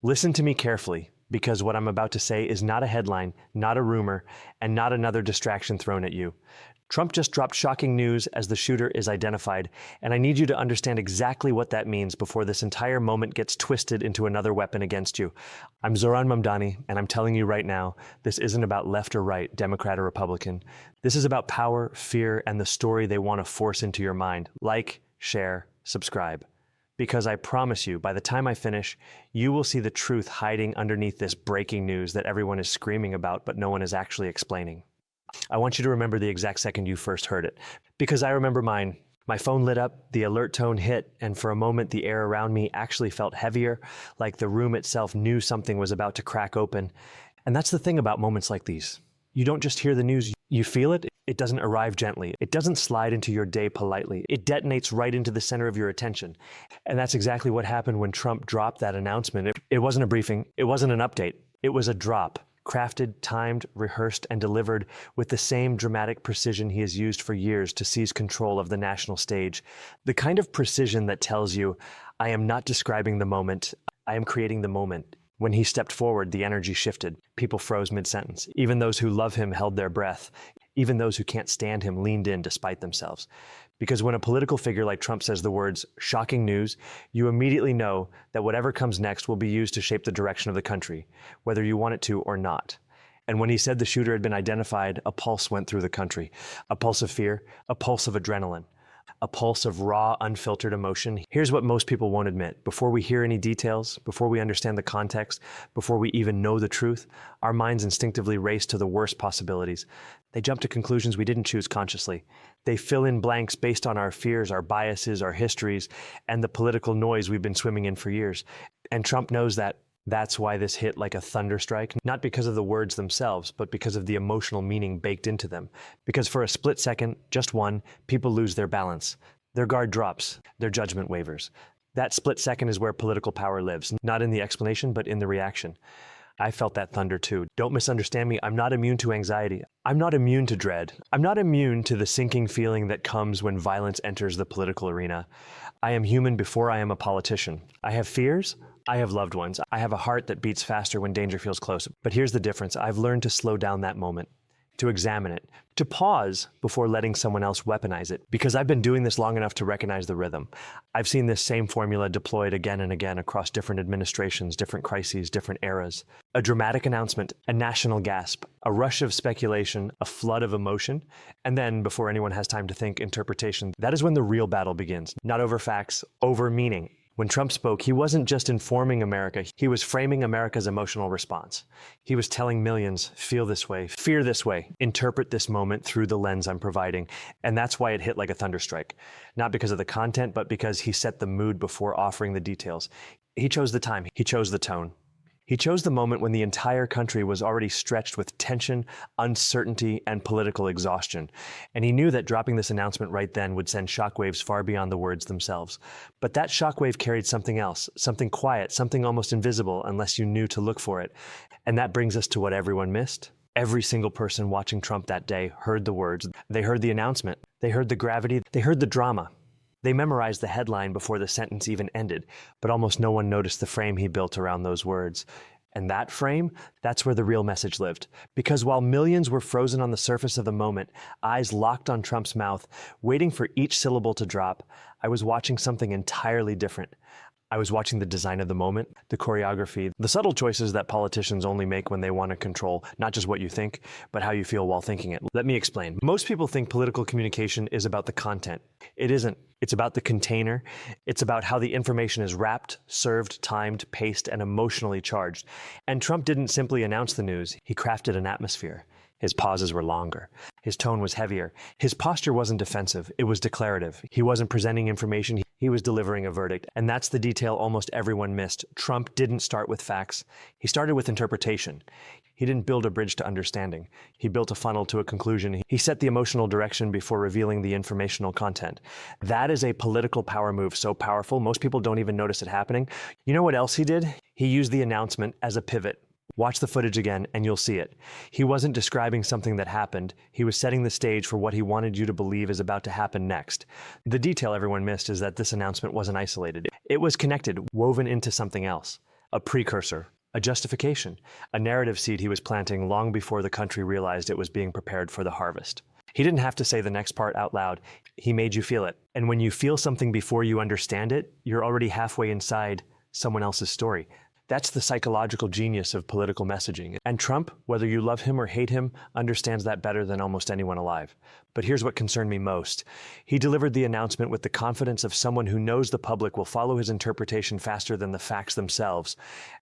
Listen to me carefully, because what I'm about to say is not a headline, not a rumor, and not another distraction thrown at you. Trump just dropped shocking news as the shooter is identified, and I need you to understand exactly what that means before this entire moment gets twisted into another weapon against you. I'm Zohran Mamdani, and I'm telling you right now, this isn't about left or right, Democrat or Republican. This is about power, fear, and the story they want to force into your mind. Like, share, subscribe. Because I promise you, by the time I finish, you will see the truth hiding underneath this breaking news that everyone is screaming about, but no one is actually explaining. I want you to remember the exact second you first heard it, because I remember mine. My phone lit up, the alert tone hit, and for a moment the air around me actually felt heavier, like the room itself knew something was about to crack open. And that's the thing about moments like these. You don't just hear the news, you feel it. It doesn't arrive gently. It doesn't slide into your day politely. It detonates right into the center of your attention. And that's exactly what happened when Trump dropped that announcement. It wasn't a briefing. It wasn't an update. It was a drop. Crafted, timed, rehearsed, and delivered with the same dramatic precision he has used for years to seize control of the national stage. The kind of precision that tells you, I am not describing the moment, I am creating the moment. When he stepped forward, the energy shifted. People froze mid-sentence. Even those who love him held their breath. Even those who can't stand him leaned in despite themselves. Because when a political figure like Trump says the words, shocking news, you immediately know that whatever comes next will be used to shape the direction of the country, whether you want it to or not. And when he said the shooter had been identified, a pulse went through the country. A pulse of fear, a pulse of adrenaline, a pulse of raw, unfiltered emotion. Here's what most people won't admit. Before we hear any details, before we understand the context, before we even know the truth, our minds instinctively race to the worst possibilities. They jump to conclusions we didn't choose consciously. They fill in blanks based on our fears, our biases, our histories, and the political noise we've been swimming in for years. And Trump knows that. That's why this hit like a thunderstrike, not because of the words themselves, but because of the emotional meaning baked into them. Because for a split second, just one, people lose their balance. Their guard drops, their judgment wavers. That split second is where political power lives, not in the explanation, but in the reaction. I felt that thunder too. Don't misunderstand me. I'm not immune to anxiety. I'm not immune to dread. I'm not immune to the sinking feeling that comes when violence enters the political arena. I am human before I am a politician. I have fears. I have loved ones. I have a heart that beats faster when danger feels close. But here's the difference. I've learned to slow down that moment, to examine it, to pause before letting someone else weaponize it, because I've been doing this long enough to recognize the rhythm. I've seen this same formula deployed again and again across different administrations, different crises, different eras. A dramatic announcement, a national gasp, a rush of speculation, a flood of emotion, and then, before anyone has time to think, interpretation. That is when the real battle begins. Not over facts, over meaning. When Trump spoke, he wasn't just informing America, he was framing America's emotional response. He was telling millions, feel this way, fear this way, interpret this moment through the lens I'm providing. And that's why it hit like a thunderstrike. Not because of the content, but because he set the mood before offering the details. He chose the time, he chose the tone. He chose the moment when the entire country was already stretched with tension, uncertainty, and political exhaustion. And he knew that dropping this announcement right then would send shockwaves far beyond the words themselves. But that shockwave carried something else, something quiet, something almost invisible unless you knew to look for it. And that brings us to what everyone missed. Every single person watching Trump that day heard the words. They heard the announcement. They heard the gravity. They heard the drama. They memorized the headline before the sentence even ended, but almost no one noticed the frame he built around those words. And that frame, that's where the real message lived. Because while millions were frozen on the surface of the moment, eyes locked on Trump's mouth, waiting for each syllable to drop, I was watching something entirely different. I was watching the design of the moment, the choreography, the subtle choices that politicians only make when they want to control not just what you think, but how you feel while thinking it. Let me explain. Most people think political communication is about the content. It isn't. It's about the container. It's about how the information is wrapped, served, timed, paced, and emotionally charged. And Trump didn't simply announce the news. He crafted an atmosphere. His pauses were longer. His tone was heavier. His posture wasn't defensive. It was declarative. He wasn't presenting information. He was delivering a verdict. And that's the detail almost everyone missed. Trump didn't start with facts. He started with interpretation. He didn't build a bridge to understanding. He built a funnel to a conclusion. He set the emotional direction before revealing the informational content. That is a political power move so powerful, most people don't even notice it happening. You know what else he did? He used the announcement as a pivot. Watch the footage again and you'll see it. He wasn't describing something that happened. He was setting the stage for what he wanted you to believe is about to happen next. The detail everyone missed is that this announcement wasn't isolated. It was connected, woven into something else. A precursor, a justification, a narrative seed he was planting long before the country realized it was being prepared for the harvest. He didn't have to say the next part out loud. He made you feel it. And when you feel something before you understand it, you're already halfway inside someone else's story. That's the psychological genius of political messaging. And Trump, whether you love him or hate him, understands that better than almost anyone alive. But here's what concerned me most. He delivered the announcement with the confidence of someone who knows the public will follow his interpretation faster than the facts themselves.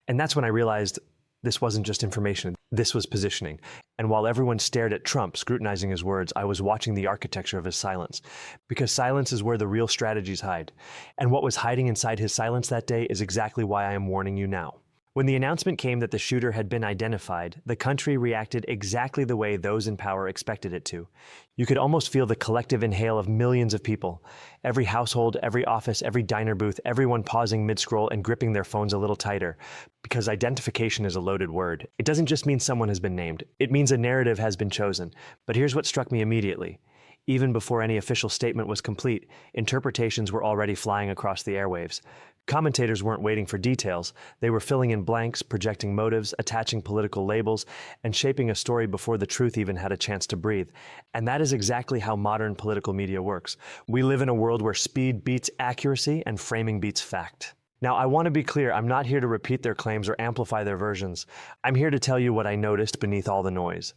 And that's when I realized this wasn't just information, this was positioning. And while everyone stared at Trump, scrutinizing his words, I was watching the architecture of his silence. Because silence is where the real strategies hide. And what was hiding inside his silence that day is exactly why I am warning you now. When the announcement came that the shooter had been identified, the country reacted exactly the way those in power expected it to. You could almost feel the collective inhale of millions of people. Every household, every office, every diner booth, everyone pausing mid-scroll and gripping their phones a little tighter. Because identification is a loaded word. It doesn't just mean someone has been named. It means a narrative has been chosen. But here's what struck me immediately. Even before any official statement was complete, interpretations were already flying across the airwaves. Commentators weren't waiting for details. They were filling in blanks, projecting motives, attaching political labels, and shaping a story before the truth even had a chance to breathe. And that is exactly how modern political media works. We live in a world where speed beats accuracy and framing beats fact. Now, I want to be clear, I'm not here to repeat their claims or amplify their versions. I'm here to tell you what I noticed beneath all the noise.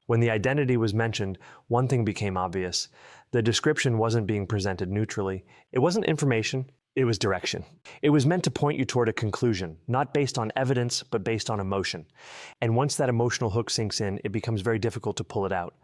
When the identity was mentioned, one thing became obvious. The description wasn't being presented neutrally. It wasn't information. It was direction. It was meant to point you toward a conclusion, not based on evidence, but based on emotion. And once that emotional hook sinks in, it becomes very difficult to pull it out.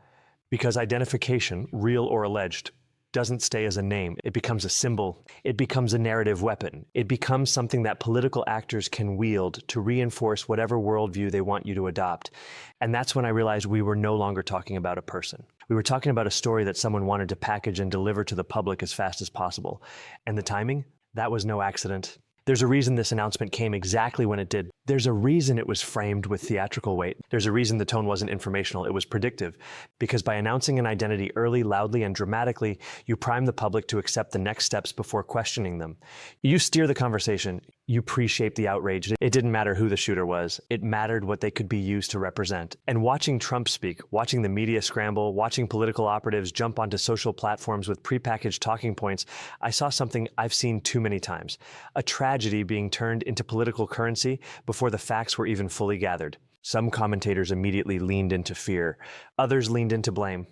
Because identification, real or alleged, doesn't stay as a name. It becomes a symbol. It becomes a narrative weapon. It becomes something that political actors can wield to reinforce whatever worldview they want you to adopt. And that's when I realized we were no longer talking about a person. We were talking about a story that someone wanted to package and deliver to the public as fast as possible. And the timing? That was no accident. There's a reason this announcement came exactly when it did. There's a reason it was framed with theatrical weight. There's a reason the tone wasn't informational, it was predictive. Because by announcing an identity early, loudly, and dramatically, you prime the public to accept the next steps before questioning them. You steer the conversation. You pre-shape the outrage. It didn't matter who the shooter was. It mattered what they could be used to represent. And watching Trump speak, watching the media scramble, watching political operatives jump onto social platforms with prepackaged talking points, I saw something I've seen too many times. A tragedy being turned into political currency before the facts were even fully gathered. Some commentators immediately leaned into fear. Others leaned into blame.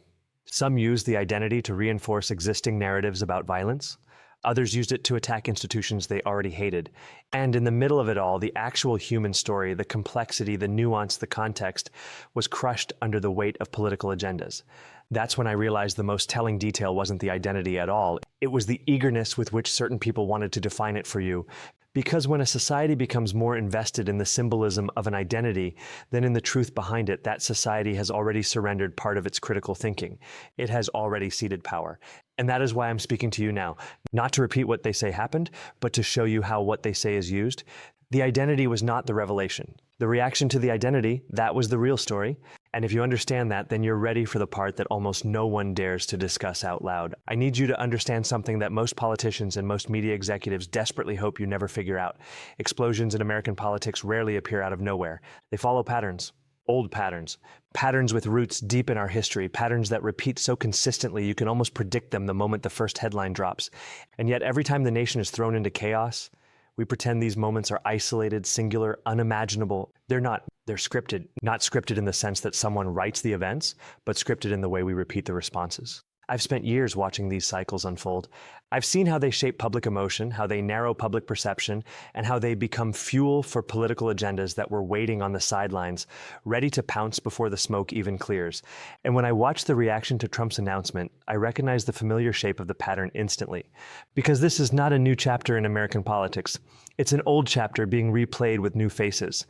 Some used the identity to reinforce existing narratives about violence. Others used it to attack institutions they already hated. And in the middle of it all, the actual human story, the complexity, the nuance, the context, was crushed under the weight of political agendas. That's when I realized the most telling detail wasn't the identity at all. It was the eagerness with which certain people wanted to define it for you. Because when a society becomes more invested in the symbolism of an identity than in the truth behind it, that society has already surrendered part of its critical thinking. It has already ceded power. And that is why I'm speaking to you now, not to repeat what they say happened, but to show you how what they say is used. The identity was not the revelation. The reaction to the identity, that was the real story. And if you understand that, then you're ready for the part that almost no one dares to discuss out loud. I need you to understand something that most politicians and most media executives desperately hope you never figure out. Explosions in American politics rarely appear out of nowhere. They follow patterns. Old patterns. Patterns with roots deep in our history. Patterns that repeat so consistently you can almost predict them the moment the first headline drops. And yet every time the nation is thrown into chaos, we pretend these moments are isolated, singular, unimaginable. They're not. They're scripted. Not scripted in the sense that someone writes the events, but scripted in the way we repeat the responses. I've spent years watching these cycles unfold. I've seen how they shape public emotion, how they narrow public perception, and how they become fuel for political agendas that were waiting on the sidelines, ready to pounce before the smoke even clears. And when I watched the reaction to Trump's announcement, I recognized the familiar shape of the pattern instantly. Because this is not a new chapter in American politics. It's an old chapter being replayed with new faces.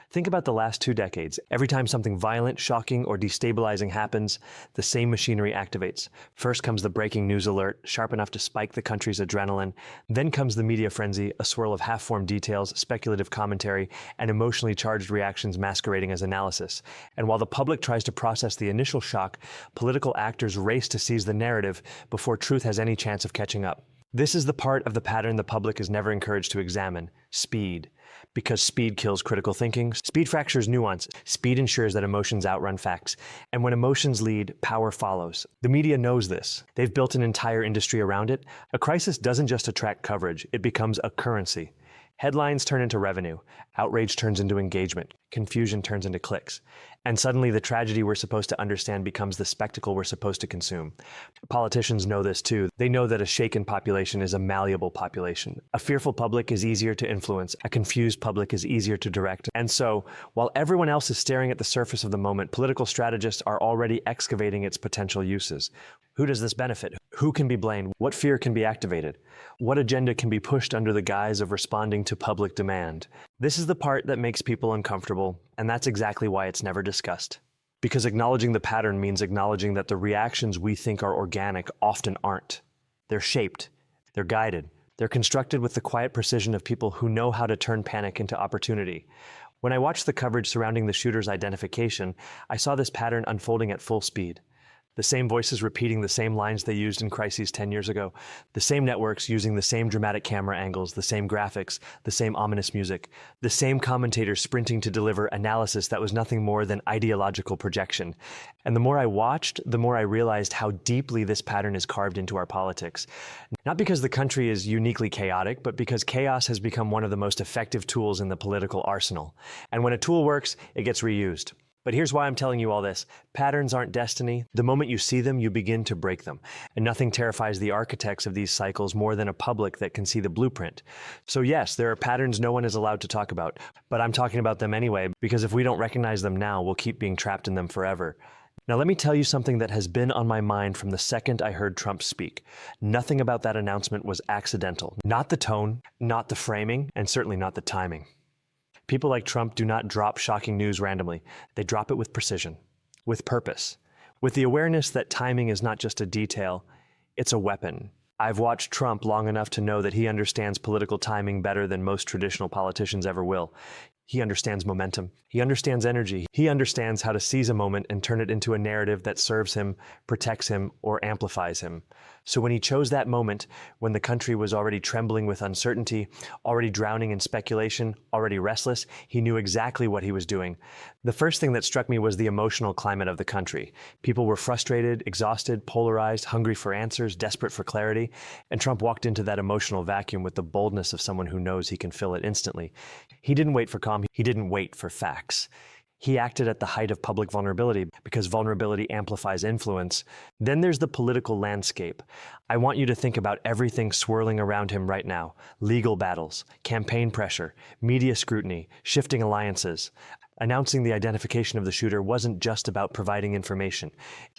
Think about the last 2 decades. Every time something violent, shocking, or destabilizing happens, the same machinery activates. First comes the breaking news alert, sharp enough to spike the country's adrenaline. Then comes the media frenzy, a swirl of half-formed details, speculative commentary, and emotionally charged reactions masquerading as analysis. And while the public tries to process the initial shock, political actors race to seize the narrative before truth has any chance of catching up. This is the part of the pattern the public is never encouraged to examine: speed. Because speed kills critical thinking. Speed fractures nuance. Speed ensures that emotions outrun facts. And when emotions lead, power follows. The media knows this. They've built an entire industry around it. A crisis doesn't just attract coverage, it becomes a currency. Headlines turn into revenue. Outrage turns into engagement. Confusion turns into clicks. And suddenly the tragedy we're supposed to understand becomes the spectacle we're supposed to consume. Politicians know this too. They know that a shaken population is a malleable population. A fearful public is easier to influence. A confused public is easier to direct. And so, while everyone else is staring at the surface of the moment, political strategists are already excavating its potential uses. Who does this benefit? Who can be blamed? What fear can be activated? What agenda can be pushed under the guise of responding to public demand? This is the part that makes people uncomfortable, and that's exactly why it's never discussed. Because acknowledging the pattern means acknowledging that the reactions we think are organic often aren't. They're shaped. They're guided. They're constructed with the quiet precision of people who know how to turn panic into opportunity. When I watched the coverage surrounding the shooter's identification, I saw this pattern unfolding at full speed. The same voices repeating the same lines they used in crises 10 years ago. The same networks using the same dramatic camera angles, the same graphics, the same ominous music. The same commentators sprinting to deliver analysis that was nothing more than ideological projection. And the more I watched, the more I realized how deeply this pattern is carved into our politics. Not because the country is uniquely chaotic, but because chaos has become one of the most effective tools in the political arsenal. And when a tool works, it gets reused. But here's why I'm telling you all this. Patterns aren't destiny. The moment you see them, you begin to break them. And nothing terrifies the architects of these cycles more than a public that can see the blueprint. So yes, there are patterns no one is allowed to talk about, but I'm talking about them anyway, because if we don't recognize them now, we'll keep being trapped in them forever. Now let me tell you something that has been on my mind from the second I heard Trump speak. Nothing about that announcement was accidental. Not the tone, not the framing, and certainly not the timing. People like Trump do not drop shocking news randomly. They drop it with precision, with purpose, with the awareness that timing is not just a detail, it's a weapon. I've watched Trump long enough to know that he understands political timing better than most traditional politicians ever will. He understands momentum. He understands energy. He understands how to seize a moment and turn it into a narrative that serves him, protects him, or amplifies him. So when he chose that moment, when the country was already trembling with uncertainty, already drowning in speculation, already restless, he knew exactly what he was doing. The first thing that struck me was the emotional climate of the country. People were frustrated, exhausted, polarized, hungry for answers, desperate for clarity, and Trump walked into that emotional vacuum with the boldness of someone who knows he can fill it instantly. He didn't wait for calm. He didn't wait for facts. He acted at the height of public vulnerability because vulnerability amplifies influence. Then there's the political landscape. I want you to think about everything swirling around him right now. Legal battles, campaign pressure, media scrutiny, shifting alliances. Announcing the identification of the shooter wasn't just about providing information.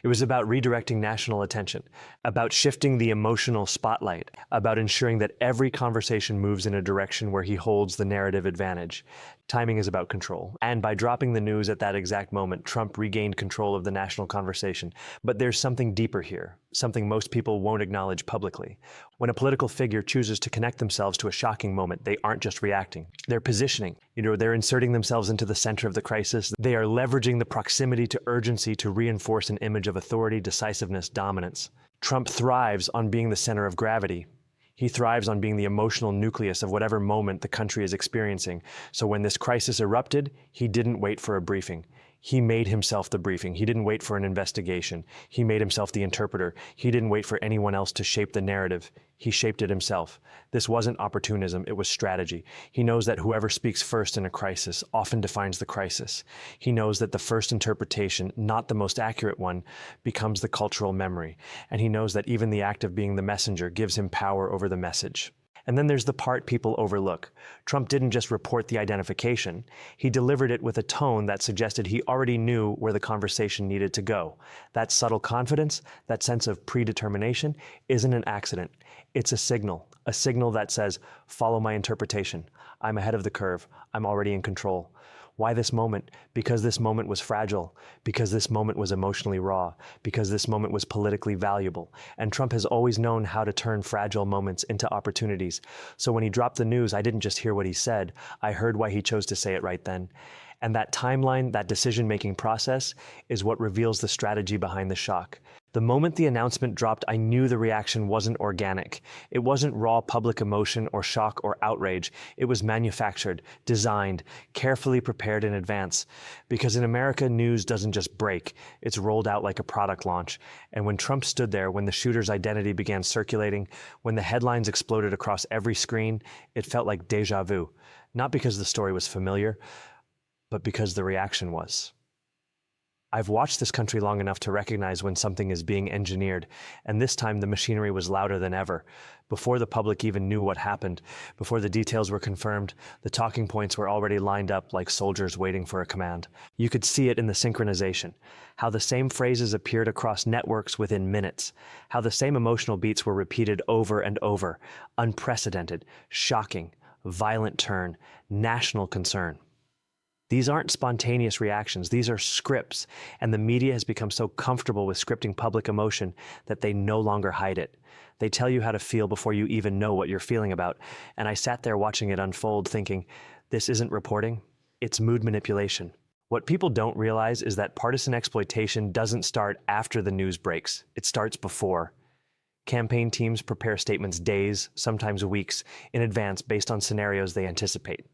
It was about redirecting national attention, about shifting the emotional spotlight, about ensuring that every conversation moves in a direction where he holds the narrative advantage. Timing is about control. And by dropping the news at that exact moment, Trump regained control of the national conversation. But there's something deeper here, something most people won't acknowledge publicly. When a political figure chooses to connect themselves to a shocking moment, they aren't just reacting. They're positioning. They're inserting themselves into the center of the crisis. They are leveraging the proximity to urgency to reinforce an image of authority, decisiveness, dominance. Trump thrives on being the center of gravity. He thrives on being the emotional nucleus of whatever moment the country is experiencing. So when this crisis erupted, he didn't wait for a briefing. He made himself the briefing. He didn't wait for an investigation. He made himself the interpreter. He didn't wait for anyone else to shape the narrative. He shaped it himself. This wasn't opportunism, it was strategy. He knows that whoever speaks first in a crisis often defines the crisis. He knows that the first interpretation, not the most accurate one, becomes the cultural memory. And he knows that even the act of being the messenger gives him power over the message. And then there's the part people overlook. Trump didn't just report the identification. He delivered it with a tone that suggested he already knew where the conversation needed to go. That subtle confidence, that sense of predetermination, isn't an accident. It's a signal that says, follow my interpretation. I'm ahead of the curve. I'm already in control. Why this moment? Because this moment was fragile, because this moment was emotionally raw, because this moment was politically valuable. And Trump has always known how to turn fragile moments into opportunities. So when he dropped the news, I didn't just hear what he said, I heard why he chose to say it right then. And that timeline, that decision-making process, is what reveals the strategy behind the shock. The moment the announcement dropped, I knew the reaction wasn't organic. It wasn't raw public emotion or shock or outrage. It was manufactured, designed, carefully prepared in advance. Because in America, news doesn't just break. It's rolled out like a product launch. And when Trump stood there, when the shooter's identity began circulating, when the headlines exploded across every screen, it felt like déjà vu. Not because the story was familiar, but because the reaction was. I've watched this country long enough to recognize when something is being engineered, and this time the machinery was louder than ever. Before the public even knew what happened, before the details were confirmed, the talking points were already lined up like soldiers waiting for a command. You could see it in the synchronization, how the same phrases appeared across networks within minutes, how the same emotional beats were repeated over and over. Unprecedented, shocking, violent turn, national concern. These aren't spontaneous reactions, these are scripts, and the media has become so comfortable with scripting public emotion that they no longer hide it. They tell you how to feel before you even know what you're feeling about, and I sat there watching it unfold thinking, this isn't reporting, it's mood manipulation. What people don't realize is that partisan exploitation doesn't start after the news breaks, it starts before. Campaign teams prepare statements days, sometimes weeks, in advance based on scenarios they anticipate.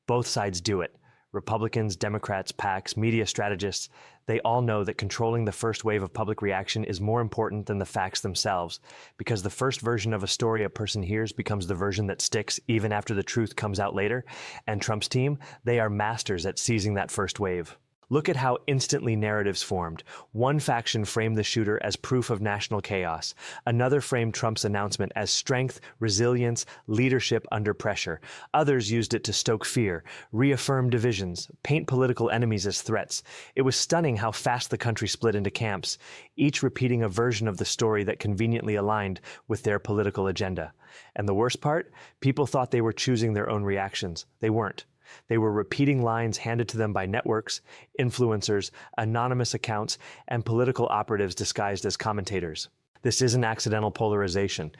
Both sides do it. Republicans, Democrats, PACs, media strategists, they all know that controlling the first wave of public reaction is more important than the facts themselves, because the first version of a story a person hears becomes the version that sticks even after the truth comes out later, and Trump's team, they are masters at seizing that first wave. Look at how instantly narratives formed. One faction framed the shooter as proof of national chaos. Another framed Trump's announcement as strength, resilience, leadership under pressure. Others used it to stoke fear, reaffirm divisions, paint political enemies as threats. It was stunning how fast the country split into camps, each repeating a version of the story that conveniently aligned with their political agenda. And the worst part? People thought they were choosing their own reactions. They weren't. They were repeating lines handed to them by networks, influencers, anonymous accounts, and political operatives disguised as commentators. This isn't accidental polarization.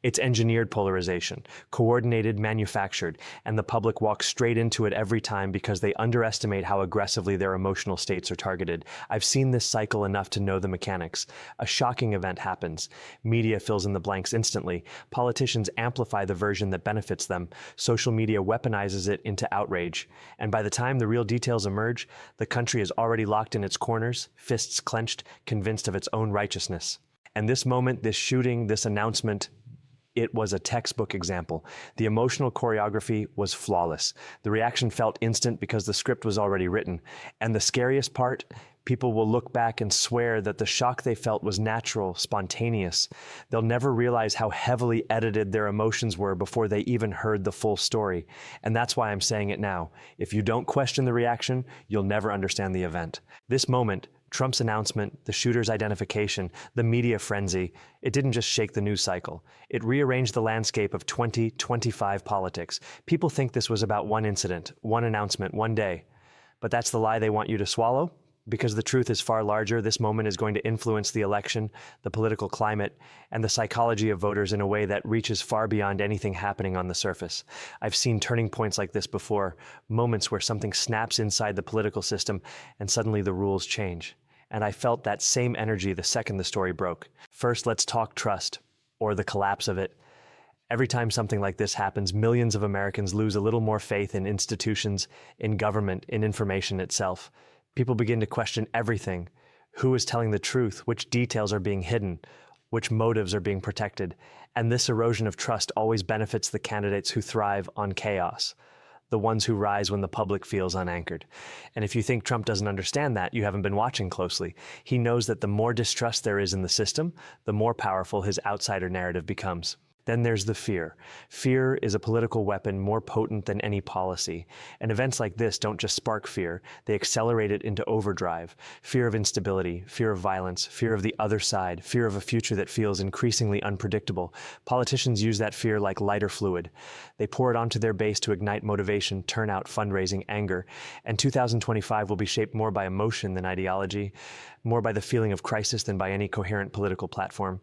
It's engineered polarization, coordinated, manufactured, and the public walks straight into it every time because they underestimate how aggressively their emotional states are targeted. I've seen this cycle enough to know the mechanics. A shocking event happens. Media fills in the blanks instantly. Politicians amplify the version that benefits them. Social media weaponizes it into outrage. And by the time the real details emerge, the country is already locked in its corners, fists clenched, convinced of its own righteousness. And this moment, this shooting, this announcement, it was a textbook example. The emotional choreography was flawless. The reaction felt instant because the script was already written. And the scariest part, people will look back and swear that the shock they felt was natural, spontaneous. They'll never realize how heavily edited their emotions were before they even heard the full story. And that's why I'm saying it now. If you don't question the reaction, you'll never understand the event. This moment, Trump's announcement, the shooter's identification, the media frenzy, it didn't just shake the news cycle. It rearranged the landscape of 2025 politics. People think this was about one incident, one announcement, one day. But that's the lie they want you to swallow. Because the truth is far larger, this moment is going to influence the election, the political climate, and the psychology of voters in a way that reaches far beyond anything happening on the surface. I've seen turning points like this before, moments where something snaps inside the political system and suddenly the rules change. And I felt that same energy the second the story broke. First, let's talk trust, or the collapse of it. Every time something like this happens, millions of Americans lose a little more faith in institutions, in government, in information itself. People begin to question everything. Who is telling the truth? Which details are being hidden? Which motives are being protected? And this erosion of trust always benefits the candidates who thrive on chaos, the ones who rise when the public feels unanchored. And if you think Trump doesn't understand that, you haven't been watching closely. He knows that the more distrust there is in the system, the more powerful his outsider narrative becomes. Then there's the fear. Fear is a political weapon more potent than any policy. And events like this don't just spark fear, they accelerate it into overdrive. Fear of instability, fear of violence, fear of the other side, fear of a future that feels increasingly unpredictable. Politicians use that fear like lighter fluid. They pour it onto their base to ignite motivation, turnout, fundraising, anger. And 2025 will be shaped more by emotion than ideology, more by the feeling of crisis than by any coherent political platform.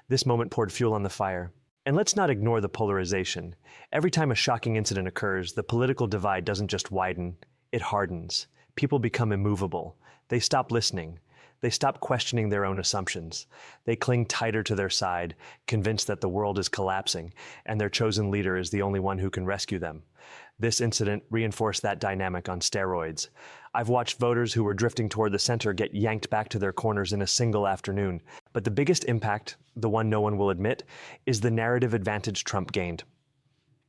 This moment poured fuel on the fire. And let's not ignore the polarization. Every time a shocking incident occurs, the political divide doesn't just widen, it hardens. people become immovable. They stop listening. They stop questioning their own assumptions. They cling tighter to their side, convinced that the world is collapsing, and their chosen leader is the only one who can rescue them. This incident reinforced that dynamic on steroids. I've watched voters who were drifting toward the center get yanked back to their corners in a single afternoon. But the biggest impact, the one no one will admit, is the narrative advantage Trump gained.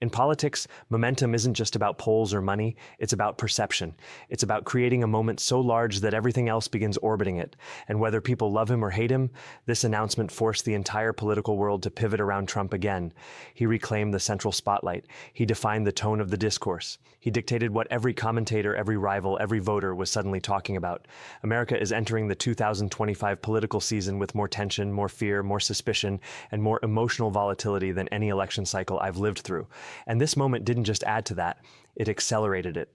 In politics, momentum isn't just about polls or money, it's about perception. It's about creating a moment so large that everything else begins orbiting it. And whether people love him or hate him, this announcement forced the entire political world to pivot around Trump again. He reclaimed the central spotlight. He defined the tone of the discourse. He dictated what every commentator, every rival, every voter was suddenly talking about. America is entering the 2025 political season with more tension, more fear, more suspicion, and more emotional volatility than any election cycle I've lived through. And this moment didn't just add to that, it accelerated it.